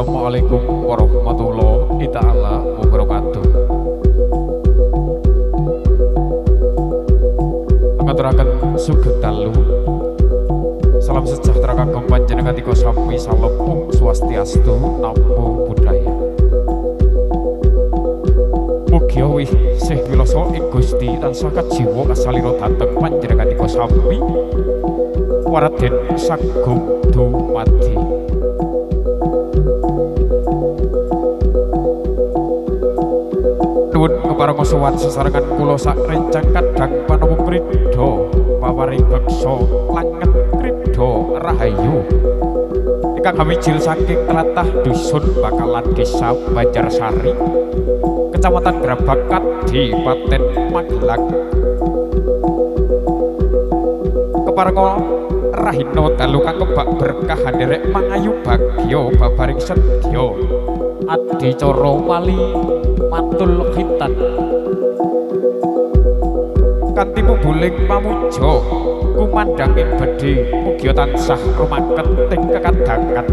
Assalamualaikum warahmatullahi ta'ala wabarakatuh. Ngaturaken sugeng dalu. Salam sejahtera kagem panjenengan tika sami salepung swastiastu namo buddhaya. Mugi wih sih wilasa ing Gusti tansah kajiwa kasalira dhateng panjenengan tika sami waraden sagung dumadi. Nuwun kepareng sowan sesarengan kula sak rencang kadang panawa kridha pawaring beksa langet kridha rahayu ingkang kamijil saking tlatah dusun Bakalan Desa Banjarsari Kecamatan Grabakat Dipaten Magelang. Kepareng rahina dalu kang kebak berkah derek mangayu bagya babaring sedya adicara wali matul khitan kanthi pubuling pamuja kumandhanging bedhe mugi tansah rumaket ing kekadangan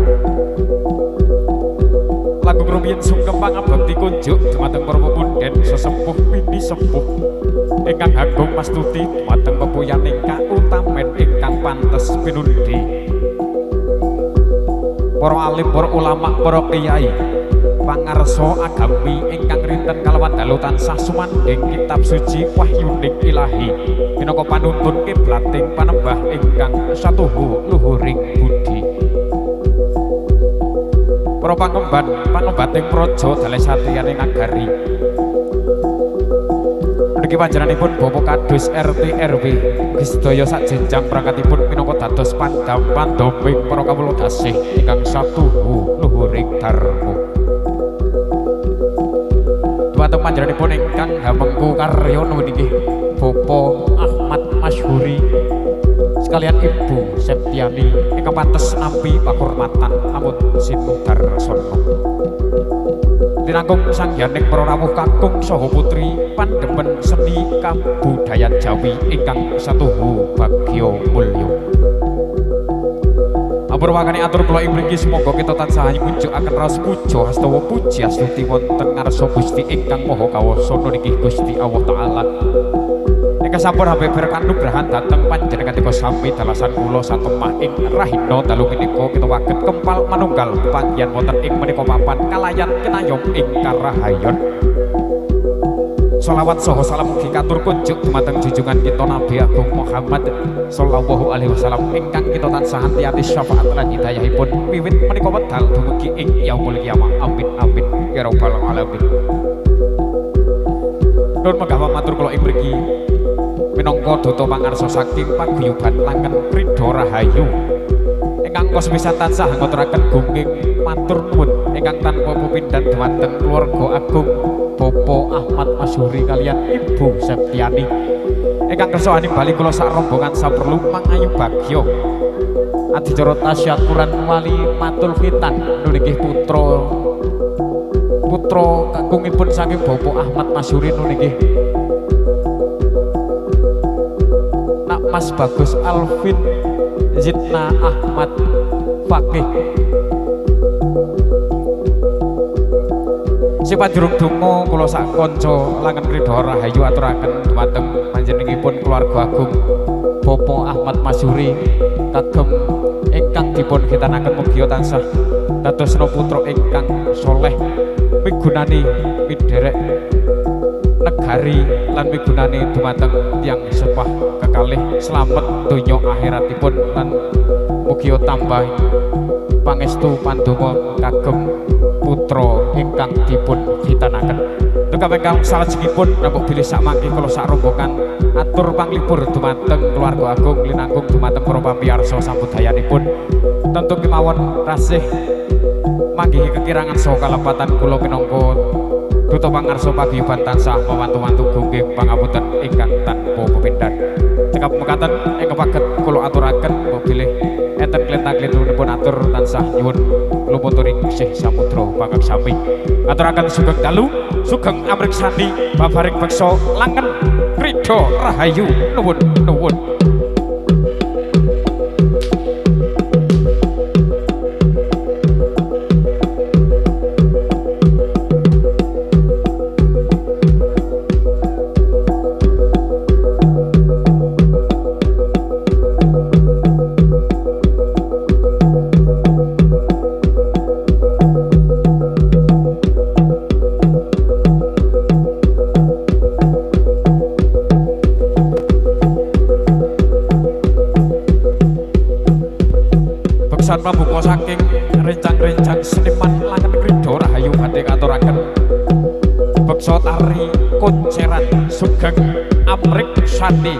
lagu rumiyin sungkem pangabekti kunjuk dumateng para pepunden sesepuh mini sepuh ingkang agung mastuti dumateng pepuyaning kautamen ingkang pantes pinundi para alim, para ulama, para kiai pangarsa agami ingkang rinten kalawan dalu tansah sumandhing kitab suci wahyuning ilahi minangka panuntun kiblating panembah ingkang satuhu luhuring budi. Para pangembating praja dalih satriyane nagari niki panjenenganipun Bapak Kadus RT RW sedaya sak jenjang prangkatipun minangka dados pandhamping para kawula dasih ingkang satuhu luhuring dharma. Dumateng panjenenganipun ingkang hamengku karya niki Bapak Ahmad Masyhuri sekalian Ibu Septiani ingkang pantes nampi pakurmatan amun sinudarsana. Tinanggung sangyaning para rawuh kakung saha putri pandhemen seni kabudayan Jawi ingkang satuhu bagya mulya. Ampun wakane atur kula ing mriki semoga kita tansah ngunjukaken raos puja hastawa puji astuti wonten ngarsa Gusti ingkang Maha Kawasa niki Gusti Allah Taala. Ingkang sampun hampir kanugrahan dhateng panjenengan tika sami dalasan kula satemah ing rahina dalu menika kita waget kempal manunggal panggihan wonten ing menika papan kalayan kinayom ing karahayon. Shalawat saha salam mugi katur kunjuk dumateng junjungan kita Nabi Agung Muhammad sallallahu alaihi wasallam ingkang kita tansah anti-ati syafaat lan hidayahipun wiwit menika wedal dumugi ing yaumul qiyamah. Amin amin ya rabbal alamin. Nuwun megawa matur kula ing mriki minangka duta pangarsa saking paguyuban langen kridha rahayu ingkang sepisan tansah ngaturaken gungging matur nuwun ingkang tanpa pepindhan dumateng keluarga agung Bapak Ahmad Masyhuri kalian Ibu Septiani ingkang kersa bali kula sak rombongan saperlu mangayu bagya adicara tasyakuran wali matul khitan niki putra kakungipun saking Bapak Ahmad Masyhuri niki Mas Bagus Alvin Zidna Ahmad Fakih. Sipanjurung donga kula sak kanca langen kridha rahayu aturaken dumateng panjenenganipun keluarga agung Bapak Ahmad Masyhuri kagem ingkang dipun khitanaken mugi tansah dadosna putra ingkang saleh migunani miderek negari lan migunani dumateng tiyang sepah kekalih slamet donya akhiratipun lan mugi tambah pangestu pandonga kagem putra ingkang dipun khitanaken. Tukang ingkang salajengipun namung bilih sak mangke kula sak rombongan atur panglipur dumateng keluarga agung linanggung dumateng para pamirsa sambudayanipun tentu kemawon tasih manggihi kekirangan saha kalepatan kula minangka duta pangarsa paguyuban tansah mawantu-wantu gungging pangapunten ingkang tanpa pepindhan. Cekap mekaten ing kepaget kula aturaken bilih enten klentang-klentunipun atur tansah nyuwun lumputuring sih samudra panggang sami. Aturaken sugeng dalu, sugeng amriksani babaring beksa langen kridha rahayu nuwun nuwun. duka saking rencang-rencang seniman Langen Krida Rahayu badhe katuraken beksa tari konceran Sugeng Amrik Sandi.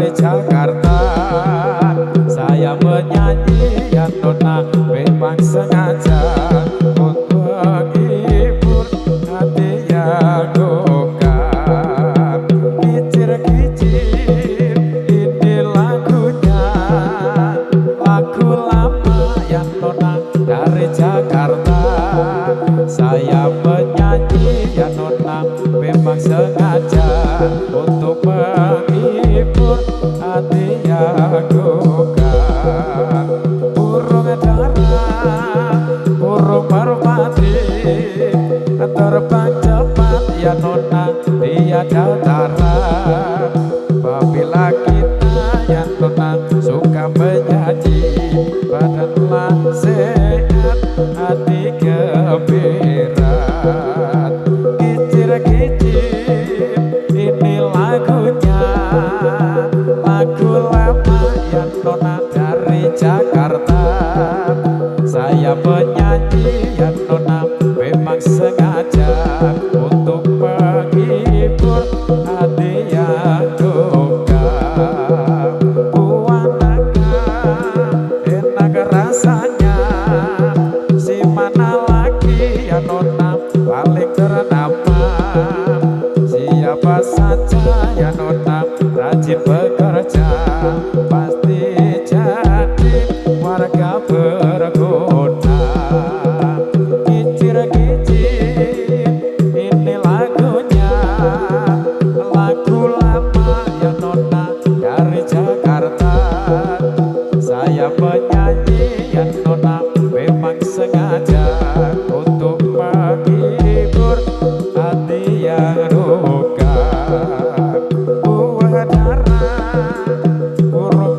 dari Jakarta. Saya menyanyi ya nona memang sengaja untuk menghibur hati yang gokar. Kicir-kicir ini lagunya, lagu lama ya nona dari Jakarta. Saya menyanyi ya nona memang sengaja untuk menghibur hati yang gokar. Burung dara, burung merpati terbang cepat ya nona tiada tara. Apabila kita ya nona suka menyanyi, badanlah sehat, hati gembira. Kicir-kicir ini lagunya, lagu lama ya nona dari Jakarta. Saya menyanyi ya nona memang sengaja untuk menghibur hati yang gokar. Buanaka enak rasanya, si mana lagi ya nona paling ternama. Siapa saja ya nona rajin bekerja, pasti jadi warga berguna. Kicir-kicir ini lagunya, lagu lama ya nona dari Jakarta. Saya menyanyi ya nona memang sengaja untuk menghibur hati yang duka. Buah darah, burung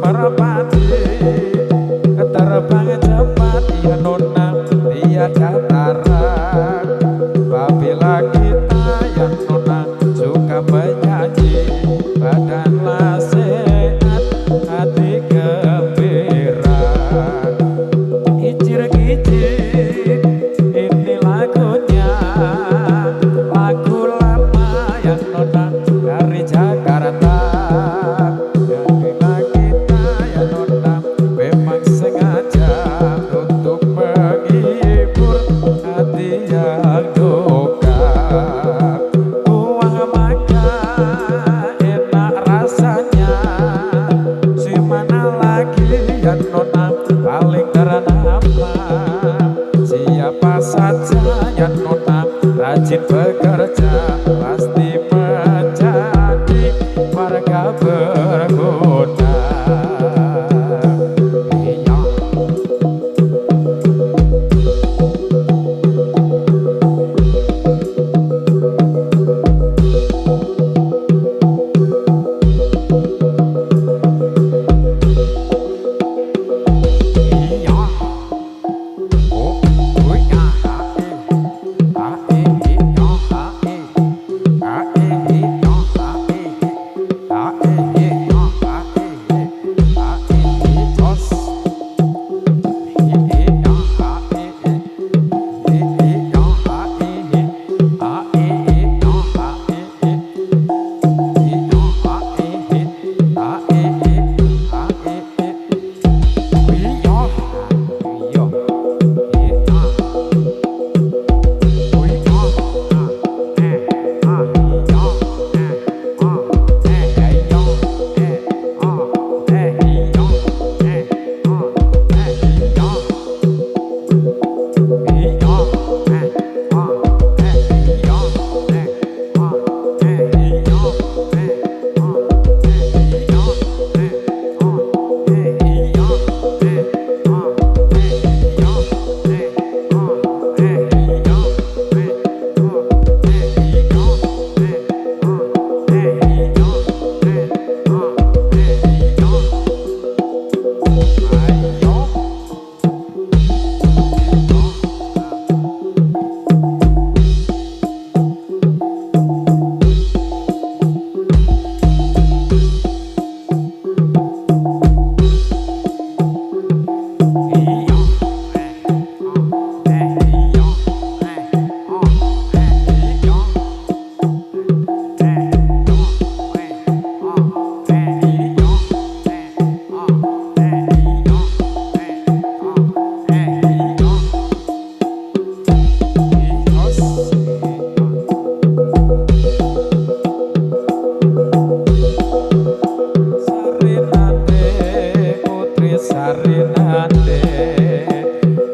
Putri Sarinate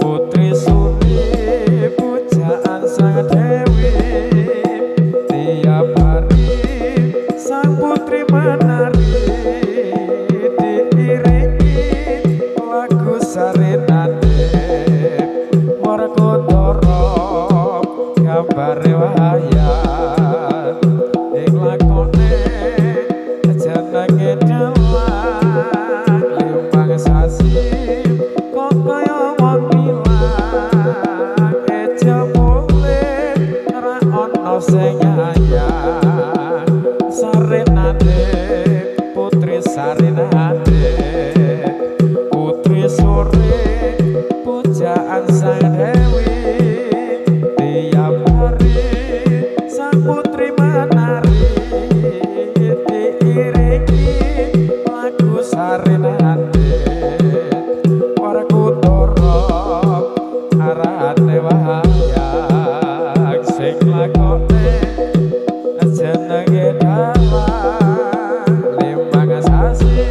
Putri Suri pujaan sang Dewi tiap hari sang putri menari diiringi lagu Sarinate Werkudara gambare wayang ing lakone jenenge Delang limbang sasi kok kaya wong ilang eja mulih ora ana sing nyayang Sarinate Putri Sarinate Putri Sore pujaan sang Dewi tiap hari sang putri menari diiringi lagu Sarinate Werkudara arane wayang sing lakone jenenge Dalang limbang sasi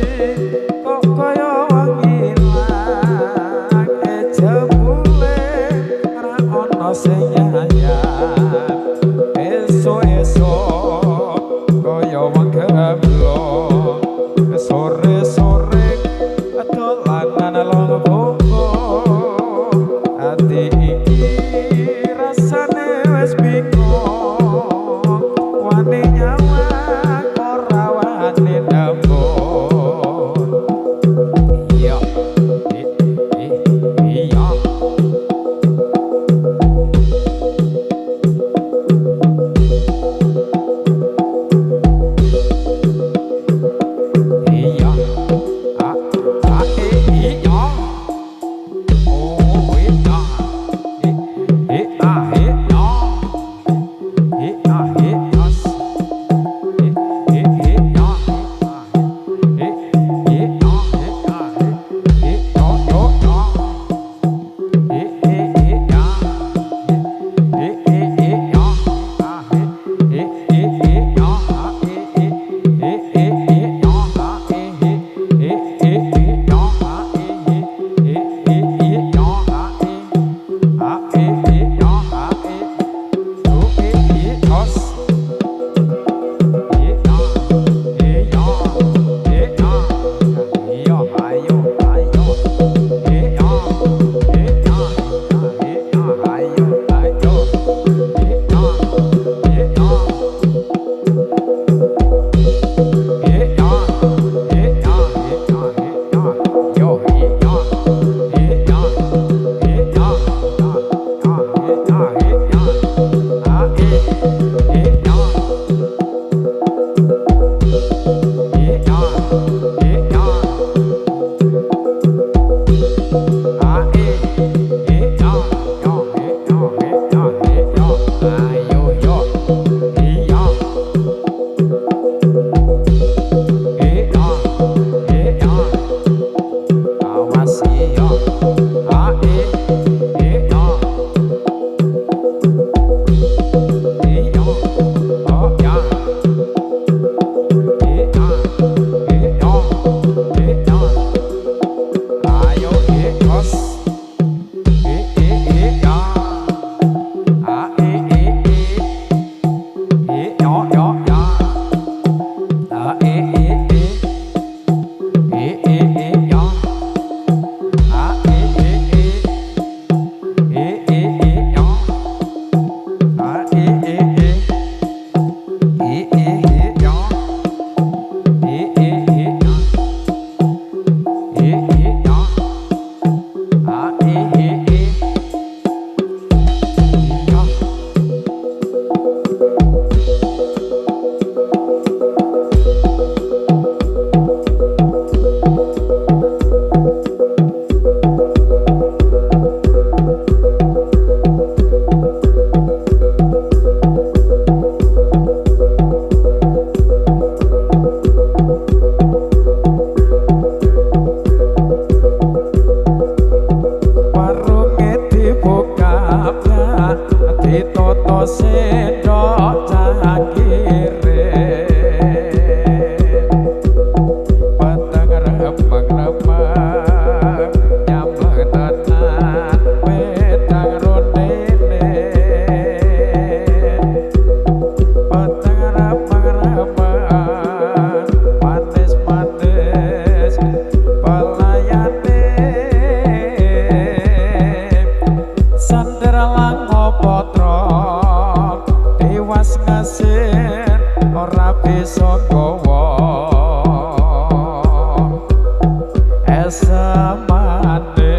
semane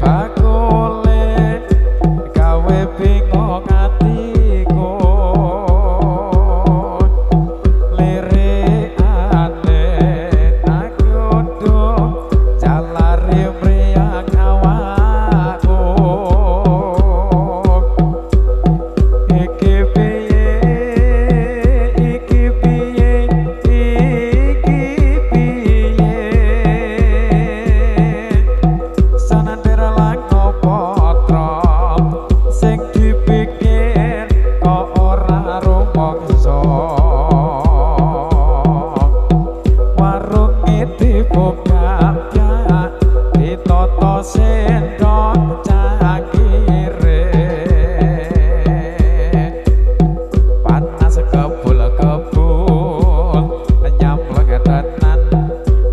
bakule gawe bingung atiku lirikane nakudu jalari mriyang awakku iki piye iki piye sanadera laku potra sing dipikir kok ora rumangsa warung dibuka ditata sendok cangkire panas kebul-kebul nyampleng tenan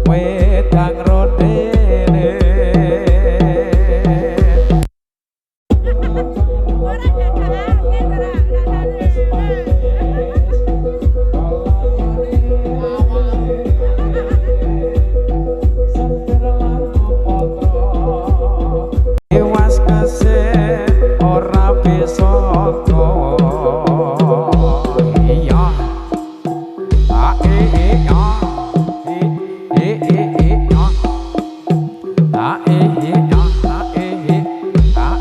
wedang rondene Iwas kesih ora bisa iya a e ya e ya a e ya a e ya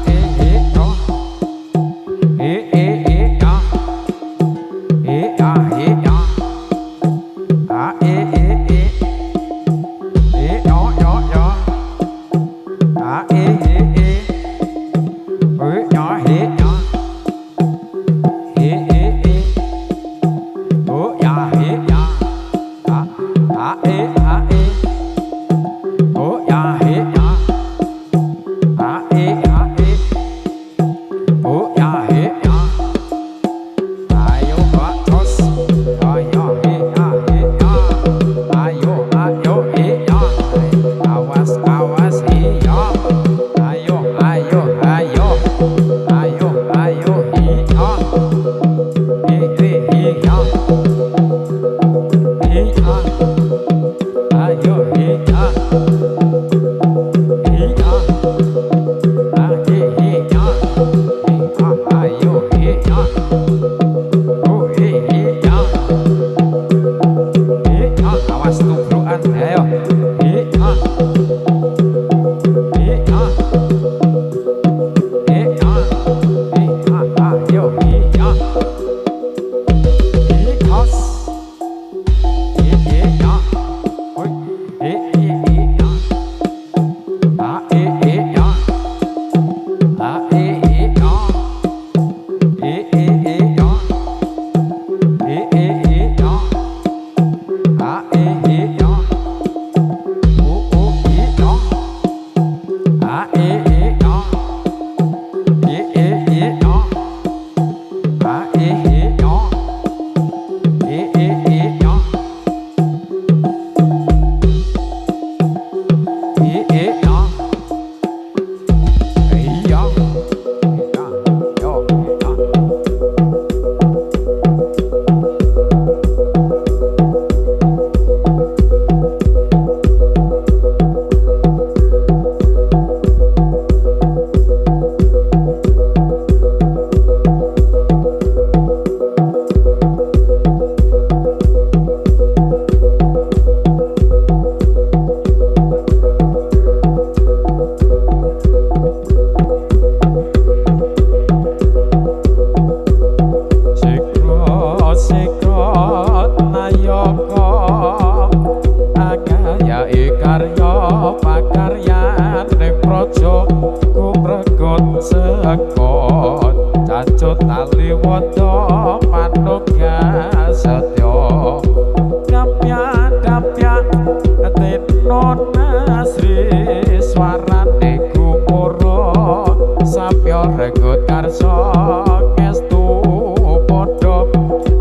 e ya a e yo a e nhỏ hế nhỏ hế ô ya hế ya a e ô ya hế ya a e ô ya hế ya ayo ba tos ayo hế ya ayo hế ya awas hế ya ayo ayo iya awas tubrukan ayo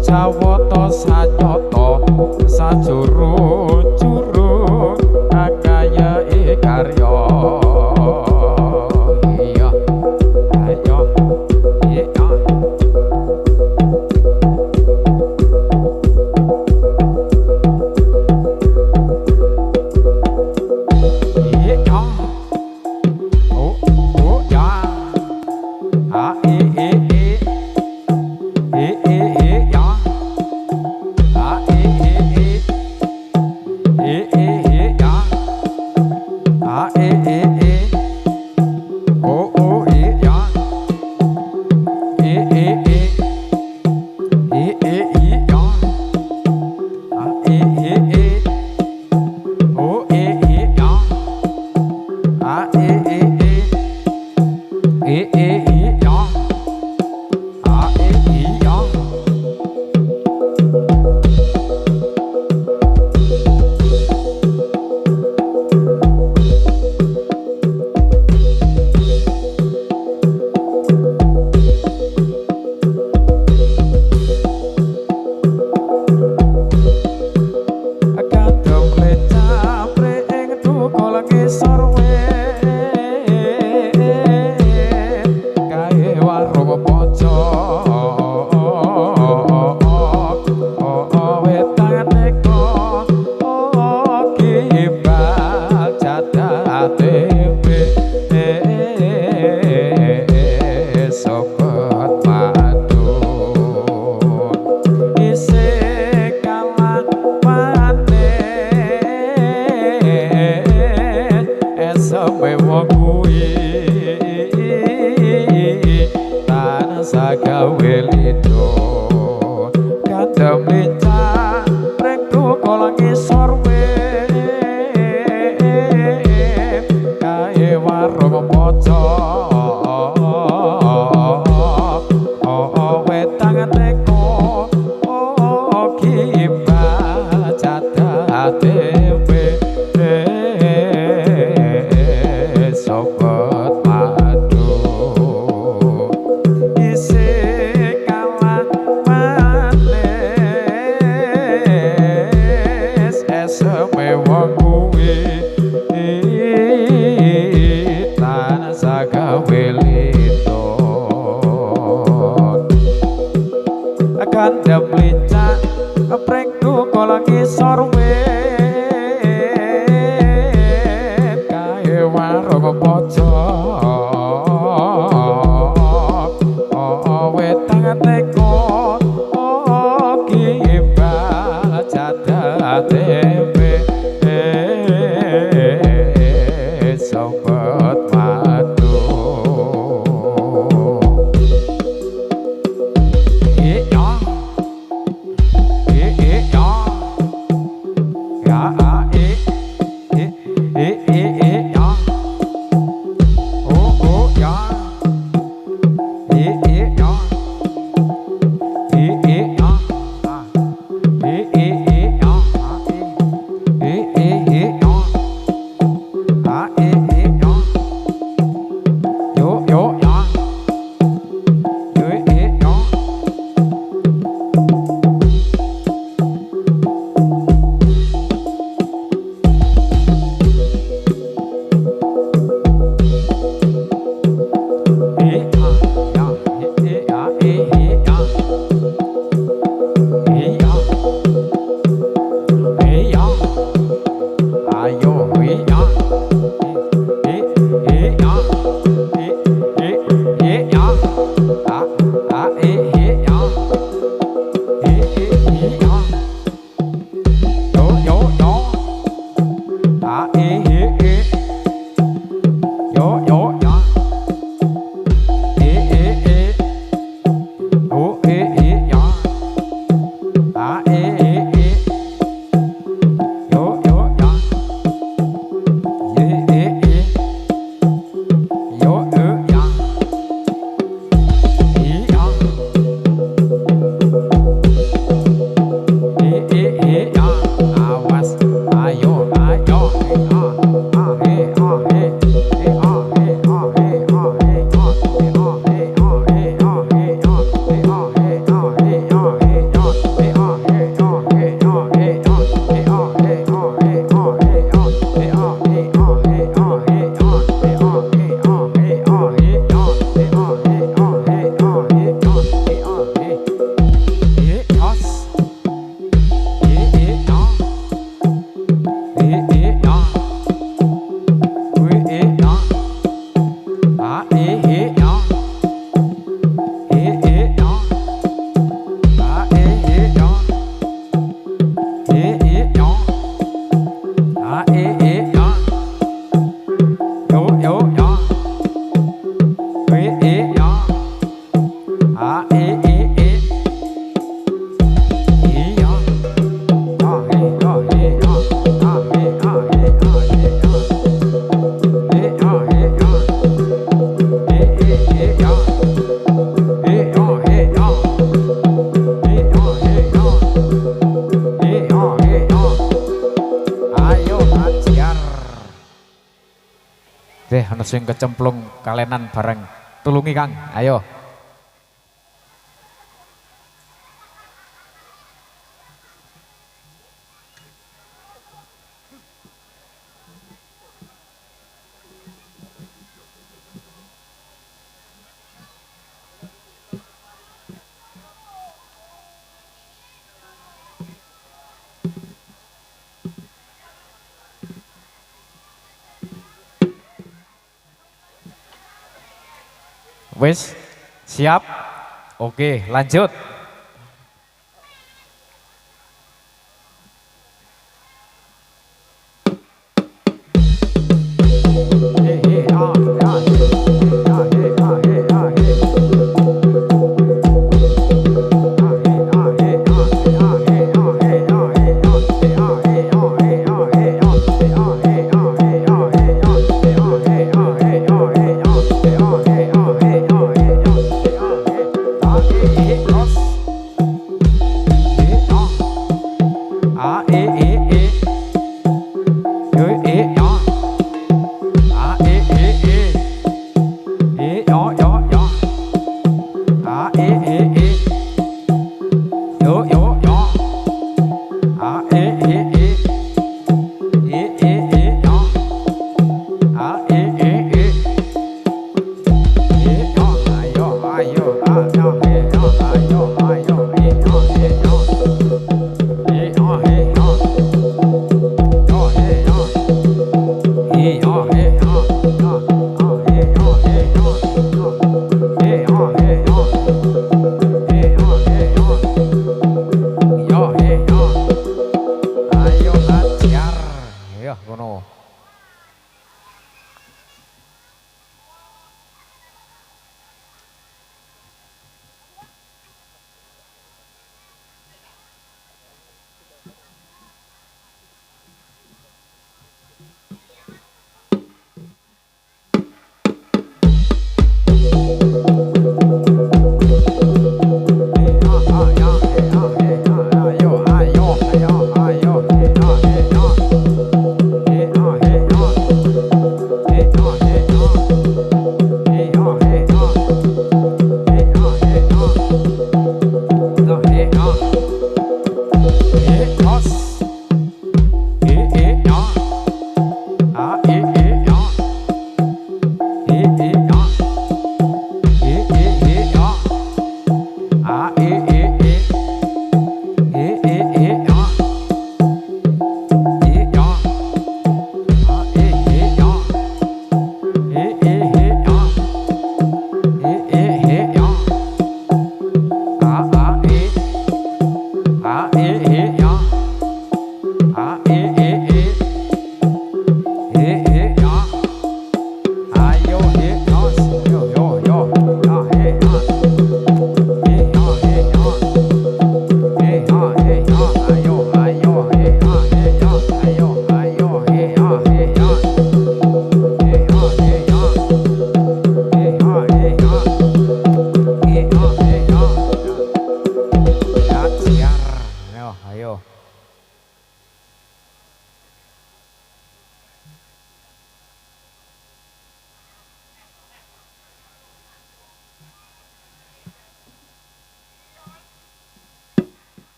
Jawata sanyata sajuru-juru akaya karya iya ayo iya ngisor wit kae warung pojok wetan teko kibal jadate sobat madun isih kalah manis esame wong kuwi tanah sagawe lido kadem licak rektu kala ngisor wit kae warung pojok wetan teko kibah jadate sobat madun isih kalah manis eseme wong kuwi tanah sagawe lido kandem licak prengku kala ngisor wit kae warung pojok wetan teko kibal jadate sobat madun Deh ana sing kecemplung kalenan bareng. Tulungi Kang, ayo. Wis siap? Oke, lanjut.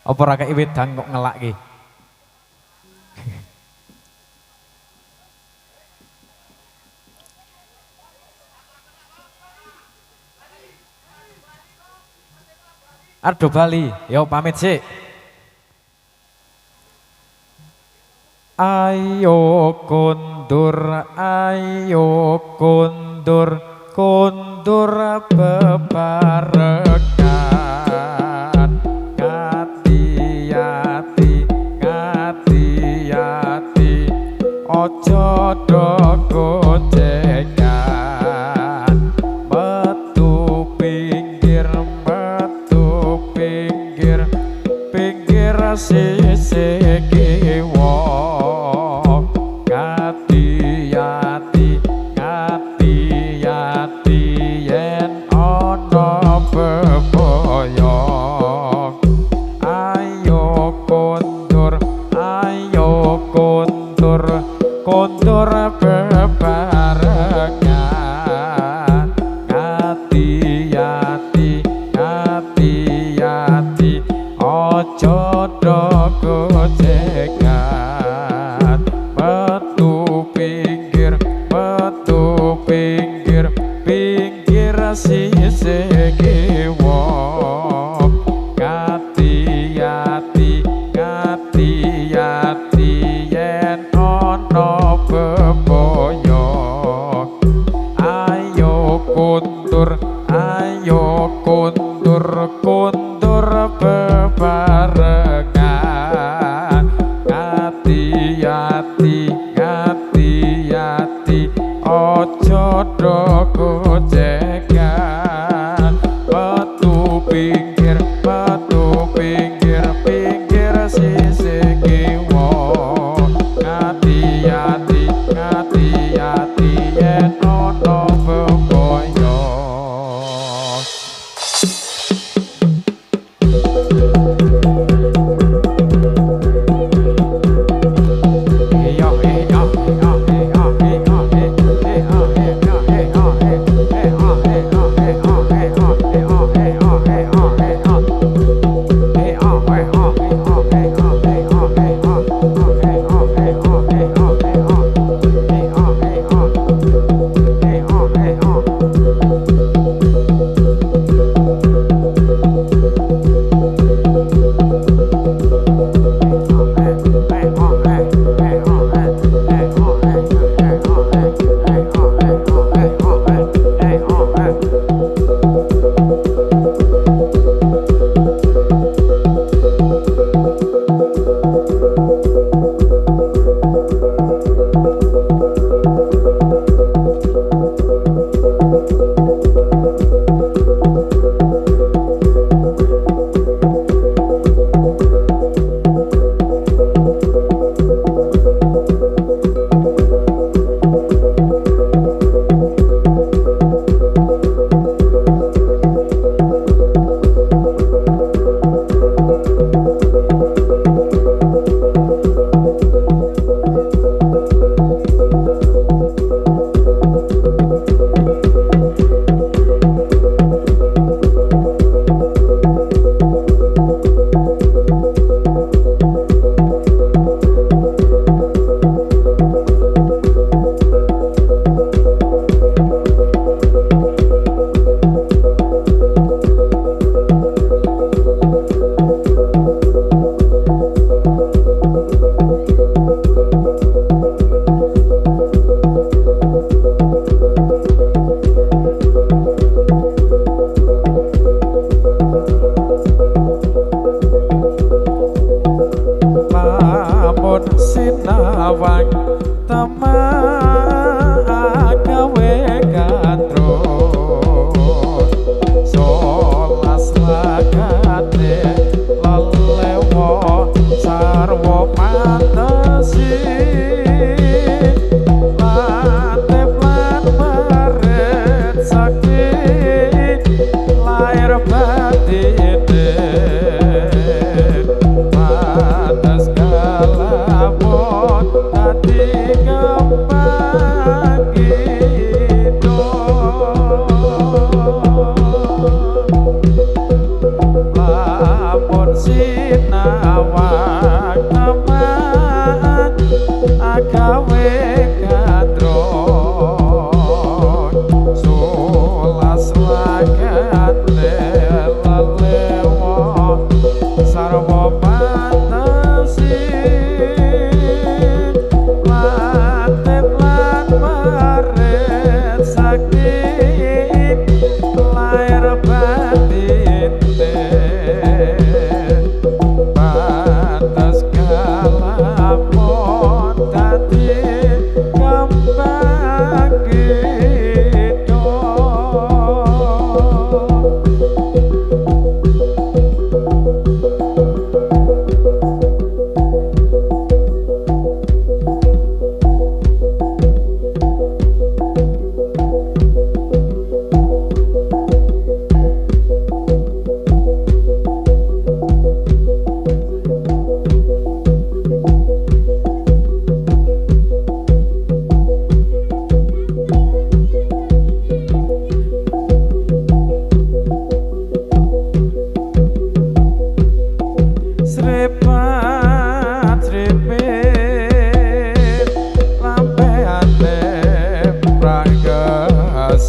Apa ora kei wedang kok ngelak ki? Ardo Bali, yo pamit sih. Ayo kondur, kondur bebarengan. Ngati-ati, ojo do gocengan. Metu pinggir, pinggir sisi kiwa. Ngati-ati yen ana beboyong. Ayo kondur bebarengan. Ngati-ati, ojo do gocengan. Metu pinggir, pinggir sisi kiwa. Ngati-ati yen ana beboyong.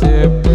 Sip.